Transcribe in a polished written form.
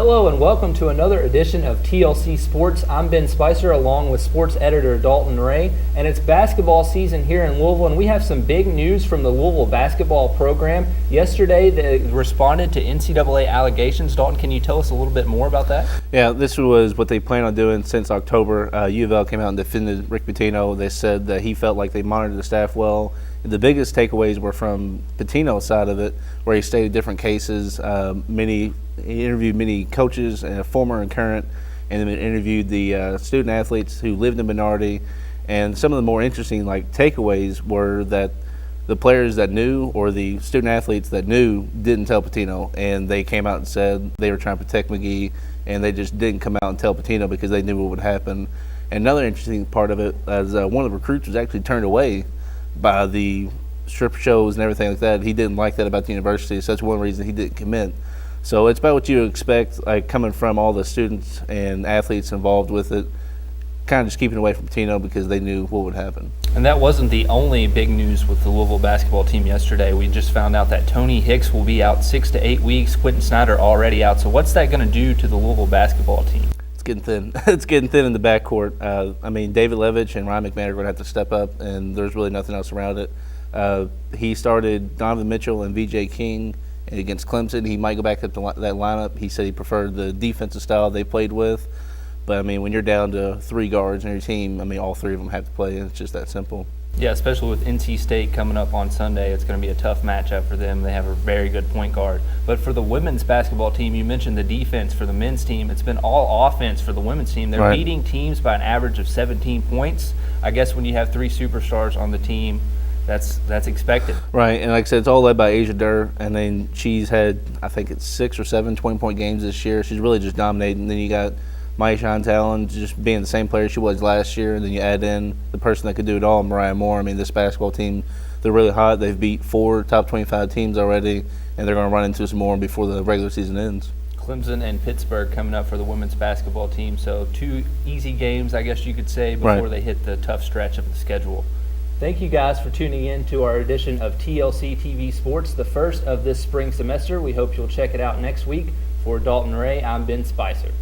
Hello and welcome to another edition of TLC Sports. I'm Ben Spicer along with sports editor Dalton Ray, and it's basketball season here in Louisville, and we have some big news from the Louisville basketball program. Yesterday they responded to NCAA allegations. Dalton, can you tell us a little bit more about that? Yeah, this was what they plan on doing since October. U of L came out and defended Rick Pitino. They said that he felt like they monitored the staff well. The biggest takeaways were from Pitino's side of it, where he stated different cases. He interviewed many coaches, former and current, and then interviewed the student athletes who lived in minority. And some of the more interesting takeaways were that the players that knew or the student athletes that knew didn't tell Pitino, and they came out and said they were trying to protect McGee, and they just didn't come out and tell Pitino because they knew what would happen. And another interesting part of it is one of the recruits was actually turned away by the strip shows and everything like that. He didn't like that about the university, so that's one reason he didn't commit. So it's about what you expect, coming from all the students and athletes involved with it, kind of just keeping away from Pitino because they knew what would happen. And that wasn't the only big news with the Louisville basketball team yesterday. We just found out that Tony Hicks will be out 6 to 8 weeks. Quentin Snyder already out. So what's that going to do to the Louisville basketball team? It's getting thin. It's getting thin in the backcourt. David Levitch and Ryan McMahon are going to have to step up, and there's really nothing else around it. He started Donovan Mitchell and VJ King against Clemson. He might go back up to that lineup. He said he preferred the defensive style they played with. But, when you're down to 3 guards in your team, all 3 of them have to play, and it's just that simple. Yeah, especially with NC State coming up on Sunday. It's going to be a tough matchup for them. They have a very good point guard. But for the women's basketball team, you mentioned the defense. For the men's team, it's been all offense for the women's team. They're beating teams by an average of 17 points. I guess when you have 3 superstars on the team, that's expected. Right, and like I said, it's all led by Asia Durr, and then she's had, I think it's 6 or 7 20-point games this year. She's really just dominating. And then you got Maishan Talon just being the same player she was last year, and then you add in the person that could do it all, Mariah Moore. This basketball team, they're really hot. They've beat 4 top 25 teams already, and they're going to run into some more before the regular season ends. Clemson and Pittsburgh coming up for the women's basketball team, so 2 easy games, I guess you could say, before they hit the tough stretch of the schedule. Thank you guys for tuning in to our edition of TLC TV Sports, the first of this spring semester. We hope you'll check it out next week. For Dalton Ray, I'm Ben Spicer.